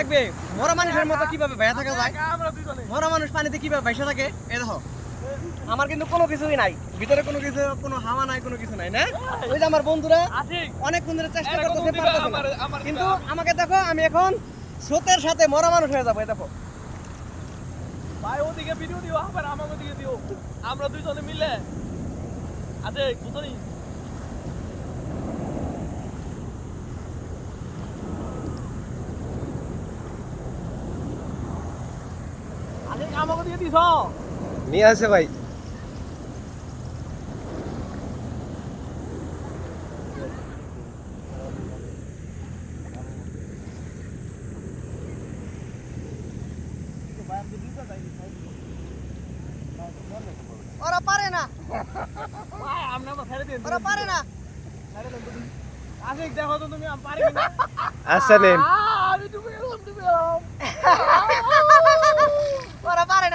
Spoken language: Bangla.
দেখবে মরা মানুষের মতো কিভাবে ভাইয়া থাকা যায়। মরা মানুষ পানিতে কিভাবে ভাইসা থাকে এই দেখো। আমার কিন্তু কোনো কিছুই নাই ভিতরে, কোনো কিছু, কোনো হাওয়া নাই, কোনো কিছু নাই না। ওই যে আমার বন্ধুরা অনেকক্ষণ ধরে চেষ্টা করতেছে, পারতেছে না। কিন্তু আমাকে দেখো, আমি এখন স্রোতের সাথে মরা মানুষ হয়ে যাবো। এই দেখো ভাই ওদিকে ভিডিও দিও, আবার আমাকে দিকে দিও, আমরা দুইজনে মিলে আছে বুঝলি। আরে আমাকে দিয়ে দিছ নিয়ে আসে ভাই। ওরা পারে না, ভাই আমরা ছেড়ে দিন, ওরা পারে না। ছেড়ে দেন তুমি। আশিক দেখো তো তুমি, আমি পারি না। আচ্ছা নেন। আমি ডুবে গেলাম।